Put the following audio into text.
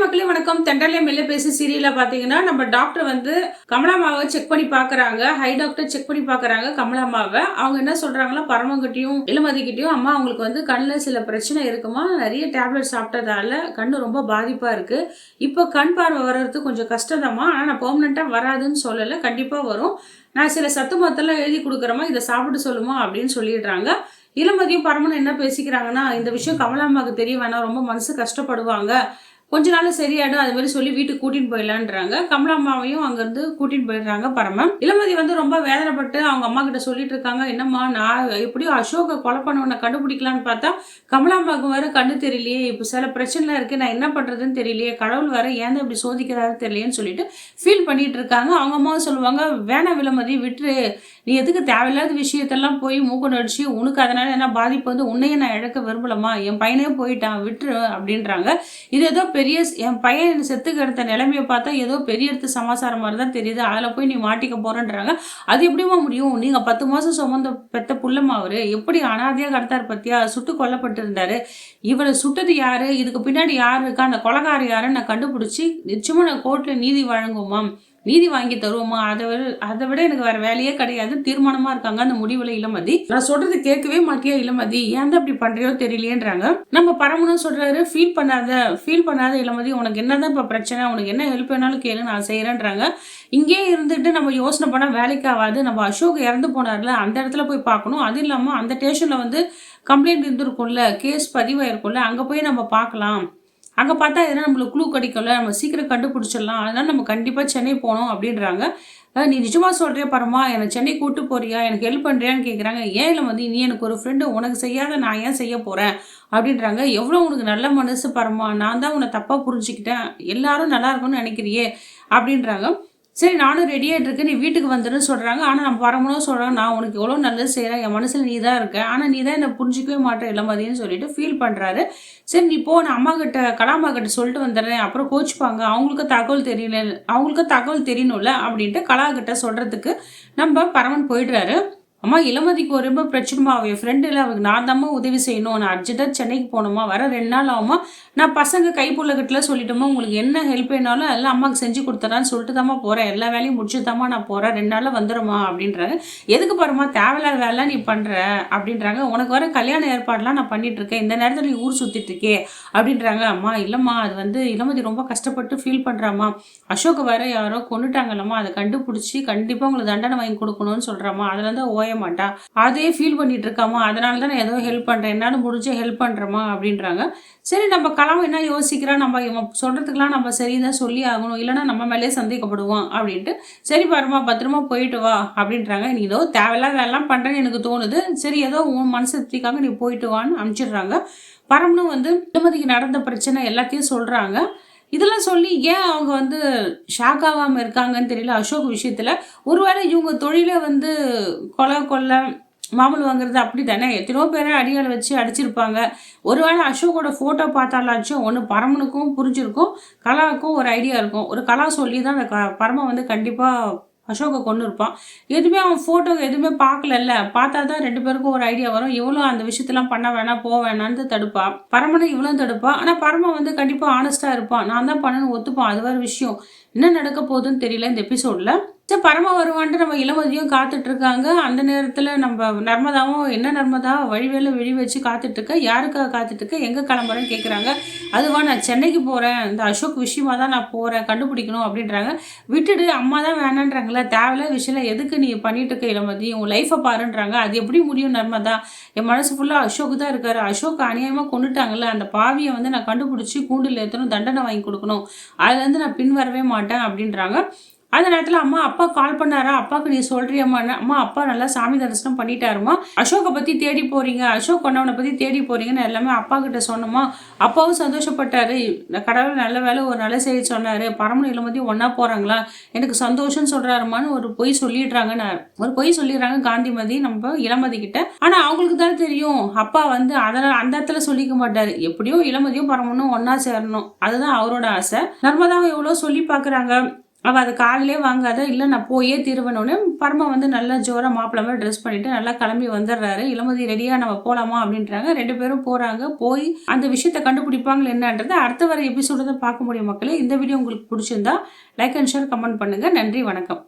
மக்களே வணக்கம். தெண்டலே மெல்ல பேசி சீரியல்ல பாத்தீங்கன்னா நம்ம டாக்டர் வந்து கமலாமாவை செக் பண்ணி பாக்குறாங்க. ஹை டாக்டர் செக் பண்ணி பாக்குறாங்க கமலாமாவை. அவங்க என்ன சொல்றாங்களா, பரமங்கிட்டையும் இளமதி கிட்டயும் அம்மா அவங்களுக்கு வந்து கண்ணுல சில பிரச்சனை இருக்குமா, நிறைய டேப்லெட் சாப்பிட்டதால கண்ணு ரொம்ப பாதிப்பா இருக்கு. இப்போ கண் பார்வை வர்றது கொஞ்சம் கஷ்டம்தாம்மா. ஆனா நான் பெர்மனண்டா வராதுன்னு சொல்லல, கண்டிப்பா வரும். நான் சில சத்து மாத்தெல்லாம் எழுதி கொடுக்குறேமா, இதை சாப்பிட்டு சொல்லுமா அப்படின்னு சொல்லிடுறாங்க. இளமதியும் பரமனும் என்ன பேசிக்கிறாங்கன்னா, இந்த விஷயம் கமலாமாவுக்கு தெரிய வேணாம், ரொம்ப மனசு கஷ்டப்படுவாங்க, கொஞ்ச நாள் சரியாயிடும், அது மாதிரி சொல்லி வீட்டுக்கு கூட்டின்னு போயிடலான்றாங்க. கமலாம்மாவையும் அங்கிருந்து கூட்டின்னு போயிடுறாங்க பரமன். இளமதி வந்து ரொம்ப வேதனைப்பட்டு அவங்க அம்மா கிட்ட சொல்லிட்டு இருக்காங்க, என்னம்மா நான் எப்படியும் அசோகை கொலை பண்ணவனை கண்டுபிடிக்கலான்னு பார்த்தா கமலாம்மாவுக்கு வேற கண்ணு தெரியலையே, இப்போ சில பிரச்சனை இருக்கு, நான் என்ன பண்றதுன்னு தெரியலையே, கடவுள் வேற ஏன் இப்படி சோதிக்கிறாரு தெரியலையேன்னு சொல்லிட்டு ஃபீல் பண்ணிட்டு இருக்காங்க. அவங்க அம்மாவும் சொல்லுவாங்க, வேணாம் இளமதி விட்டுரு, நீ எதுக்கு தேவையில்லாத விஷயத்தெல்லாம் போய் மூக்க நடிச்சு உனக்கு அதனால என்ன பாதிப்பு வந்து உன்னையே நான் இழக்க விரும்பலமா, என் பையனே போயிட்டான் விட்டுரு அப்படின்றாங்க. இது ஏதோ பெரிய என் பையன் செத்துக்கு எடுத்த நிலைமையை பார்த்தா ஏதோ பெரிய எடுத்து சமாச்சாரம் மாதிரி தான் தெரியுது, அதில் போய் நீ மாட்டிக்க போறேன்றாங்க. அது எப்படிமா முடியும், நீங்க 10 மாசம் சுமந்த பெத்த புள்ளமா, அவரு எப்படி அனாதையா கடத்தாரு பத்தியா, சுட்டு கொல்லப்பட்டு இருந்தாரு, இவரை சுட்டது யாரு, இதுக்கு பின்னாடி யாரு இருக்கா, அந்த கொலகார யாருன்னு நான் கண்டுபிடிச்சி நிச்சயமா நான் கோர்ட்ல நீதி வழங்குவோமா, நீதி வாங்கி தருவோமா, அதை விட எனக்கு வேற வேலையே கிடையாது, தீர்மானமா இருக்காங்க அந்த முடிவுல இளமதி. நான் சொல்றது கேட்கவே மாட்டியா இளமதி, ஏன் அப்படி பண்றியோ தெரியலையேன்றாங்க. நம்ம பரமனும் சொல்றாரு, ஃபீல் பண்ணாத இளமதி, உனக்கு என்னதான் இப்ப பிரச்சனை, உனக்கு என்ன ஹெல்ப் வேணாலும் கேளு, நான் செய்யறேன்றாங்க. இங்கே இருந்துட்டு நம்ம யோசனை பண்ணா வேலைக்கு ஆகாது, நம்ம அசோக் இறந்து போனார்ல அந்த இடத்துல போய் பார்க்கணும், அது இல்லாம அந்த ஸ்டேஷன்ல வந்து கம்ப்ளைண்ட் இருந்திருக்கும்ல, கேஸ் பதிவாயிருக்கும்ல, அங்க போய் நம்ம பார்க்கலாம், அங்கே பார்த்தா எதனா நம்மளுக்கு க்ளூ கிடைக்கும்ல, நம்ம சீக்கிரம் கண்டுபிடிச்சிடலாம், அதனால நம்ம கண்டிப்பாக சென்னை போகணும் அப்படின்றாங்க. நீ நிஜமா சொல்றியா பரமா, எனக்கு சென்னை கூட்டு போறியா, எனக்கு ஹெல்ப் பண்ணுறியான்னு கேட்குறாங்க. ஏன் இல்லை வந்து நீ எனக்கு ஒரு ஃப்ரெண்டு, உனக்கு செய்யாத நான் ஏன் செய்ய போகிறேன் அப்படின்றாங்க. எவ்வளோ உனக்கு நல்ல மனசு பரமா, நான் தான் உன்னை தப்பாக புரிஞ்சுக்கிட்டேன், எல்லாரும் நல்லா இருக்கும்னு நினைக்கிறியே அப்படின்றாங்க. சரி நானும் ரெடியாகிட்டு இருக்கேன், நீ வீட்டுக்கு வந்துடுன்னு சொல்கிறாங்க. ஆனால் நம்ம பரமனும் சொல்கிறாங்க, நான் உனக்கு எவ்வளோ நல்லது செய்கிறேன், என் மனசில் நீ தான் இருக்க, ஆனால் நீ தான் என்னை புரிஞ்சிக்கவே மாட்டேன் இளமதின்னு சொல்லிட்டு ஃபீல் பண்ணுறாரு. சரி நீ போ, நான் அம்மா கிட்ட கலாமா கிட்ட சொல்லிட்டு வந்துடுறேன், அப்புறம் கோச்சுப்பாங்க, அவங்களுக்கும் தகவல் தெரியணும்ல அப்படின்ட்டு கலா கிட்ட சொல்கிறதுக்கு நம்ம பரமன் போயிடுறாரு. அம்மா இளமதிக்கு ஒரு ரொம்ப பிரச்சனைமா, அவன் ஃப்ரெண்டு இல்லை, அவளுக்கு நான் தாம்மா உதவி செய்யணும், நான் அர்ஜென்ட்டாக சென்னைக்கு போகணுமா, வர 2 நாள் ஆகுமா, நான் பசங்க கைப்புள்ளகிட்டலாம் சொல்லிட்டோமா, உங்களுக்கு என்ன ஹெல்ப் வேணாலும் எல்லாம் அம்மாவுக்கு செஞ்சு கொடுத்துறான்னு சொல்லிட்டு தாம்மா போகிறேன், எல்லா வேலையும் முடிச்சு தாம்மா நான் போகிறேன், 2 நாளில் வந்துடுமா அப்படின்றாங்க. எதுக்கு பாருமா தேவையில்லாத வேலை நீ பண்ணுற அப்படின்றாங்க. உனக்கு வர கல்யாண ஏற்பாடுலாம் நான் பண்ணிட்டு இருக்கேன், இந்த நேரத்தில் நீ ஊர் சுற்றிட்டு இருக்கே அப்படின்றாங்க. அம்மா இல்லைம்மா, அது வந்து இளமதி ரொம்ப கஷ்டப்பட்டு ஃபீல் பண்ணுறாம்மா, அசோக் வேற யாரோ கொண்டுட்டாங்கல்லம்மா, அதை கண்டுபிடிச்சி கண்டிப்பாக உங்களுக்கு தண்டனை வாங்கி கொடுக்கணும்னு சொல்கிறாம்மா, அதுலேருந்து மாட்டா, அதே ஃபீல் பண்ணிட்டு இருக்காமா, அதனால தான் நான் ஏதோ ஹெல்ப் பண்றேன், என்னால முடிஞ்ச ஹெல்ப் பண்றேமா அப்படின்றாங்க. சரி நம்ம கலாம் என்ன யோசிக்கிறா, நம்ம இவன் சொல்றதுக்கெல்லாம் நம்ம சரிதான் சொல்லி ஆகணும், இல்லைன்னா நம்ம மேலே சந்தேகப்படுவான் அப்படின்ட்டு, சரி பாருமா பத்திரமா போயிட்டு வா அப்படின்றாங்க. நீ ஏதோ தேவையில்லாத வேலைலாம் பண்றேன்னு எனக்கு தோணுது, சரி ஏதோ உன் மனசு திருப்திக்காக நீ போயிட்டு வான்னு அனுப்பிச்சிடுறாங்க. பரமனும் வந்து இளமதிக்கு நடந்த பிரச்சனை எல்லாத்தையும் சொல்றாங்க. இதெல்லாம் சொல்லி ஏன் அவங்க வந்து ஷாக் ஆகாமல் இருக்காங்கன்னு தெரியல அசோக் விஷயத்தில். ஒருவேளை இவங்க தொழிலை வந்து கொலை மாமூல் வாங்குறது அப்படி தானே, எத்தனையோ பேரை அடியால் வச்சு அடிச்சிருப்பாங்க. ஒருவேளை அசோக்கோட ஃபோட்டோ பார்த்தாலாச்சும் ஒன்று பரமனுக்கும் புரிஞ்சிருக்கும், கலாவுக்கும் ஒரு ஐடியா இருக்கும். ஒரு கலா சொல்லி தான் அந்த பரமன் வந்து கண்டிப்பாக அசோகை கொண்டு இருப்பான். எதுவுமே அவன் ஃபோட்டோ எதுவுமே பார்க்கலல்ல, பார்த்தா தான் 2 பேருக்கும் ஒரு ஐடியா வரும். இவ்வளோ அந்த விஷயத்தெல்லாம் பண்ண வேணாம் போக வேணான்னு தடுப்பா, பரமனும் இவ்வளோ தடுப்பா. ஆனால் பரமன் வந்து கண்டிப்பாக ஆனஸ்டாக இருப்பான், நான் தான் பண்ணணும்னு ஒத்துப்பான். அது வேறு விஷயம், என்ன நடக்க போகுதுன்னு தெரியல இந்த எபிசோடில். சரி பரமா வருவான்ட்டு நம்ம இளமதியும் காத்துட்டு இருக்காங்க. அந்த நேரத்தில் நம்ம நர்மதாவும், என்ன நர்மதா வழிவேல விழி வச்சு காத்துட்டு இருக்க, யாருக்காக காத்துட்டு இருக்க, எங்கே கிளம்புறேன்னு கேட்குறாங்க. அதுவா நான் சென்னைக்கு போகிறேன், இந்த அசோக் விஷயமா தான் நான் போகிறேன், கண்டுபிடிக்கணும் அப்படின்றாங்க. விட்டுடு, அம்மா தான் வேணான்றாங்களே, தேவையில்ல விஷயம் எதுக்கு நீ பண்ணிட்டு இருக்க இளமதி, உன் லைஃப்பை பாருன்றாங்க. அது எப்படி முடியும் நர்மதா, என் மனசு ஃபுல்லாக அசோக் தான் இருக்காரு, அசோக் அநியாயமாக கொண்டுட்டாங்கல்ல, அந்த பாவியை வந்து நான் கண்டுபிடிச்சி கூண்டில் ஏற்றணும், தண்டனை வாங்கி கொடுக்கணும், அதுலேருந்து நான் பின் வரவே மாட்டேன் அப்படின்றாங்க. அந்த நேரத்தில் அம்மா அப்பா கால் பண்ணாரா, அப்பாவுக்கு நீ சொல்றியம்மா, அம்மா அப்பா நல்லா சாமி தரிசனம் பண்ணிட்டாருமா, அசோக்கை பற்றி தேடி போறீங்க, அசோக் கொண்டவனை பற்றி தேடி போறீங்கன்னு எல்லாமே அப்பா கிட்ட சொன்னோமா. அப்பாவும் சந்தோஷப்பட்டாரு, கடவுள் நல்ல வேலை ஒரு நல்ல செய்தி சொன்னாரு, பரமன் இளமதி ஒன்னா போறாங்களா, எனக்கு சந்தோஷம்னு சொல்றாருமான்னு ஒரு பொய் சொல்லிடுறாங்க காந்திமதி நம்ம இளமதி கிட்ட. ஆனா அவங்களுக்கு தான் தெரியும், அப்பா வந்து அதனால அந்த இடத்துல சொல்லிக்க மாட்டாரு, எப்படியோ இளமதியும் பரமனும் ஒன்னா சேரணும், அதுதான் அவரோட ஆசை. நர்மதாவும் எவ்வளோ சொல்லி பாக்குறாங்க, அவள் அது காலையிலே வாங்காத, இல்லை நான் போயே தீருவேனோடனே பரமா வந்து நல்லா ஜோராக மாப்பிள்ளை மாதிரி ட்ரெஸ் பண்ணிட்டு நல்லா கிளம்பி வந்துடுறாரு. இளமதி ரெடியாக நம்ம போகலாமா அப்படின்றாங்க. 2 பேரும் போகிறாங்க. போய் அந்த விஷயத்தை கண்டுபிடிப்பாங்களா என்னன்றது அடுத்த வர எபிசோட தான் பார்க்க முடியும் மக்களே. இந்த வீடியோ உங்களுக்கு பிடிச்சிருந்தா லைக் அண்ட் ஷேர் கமெண்ட் பண்ணுங்கள். நன்றி, வணக்கம்.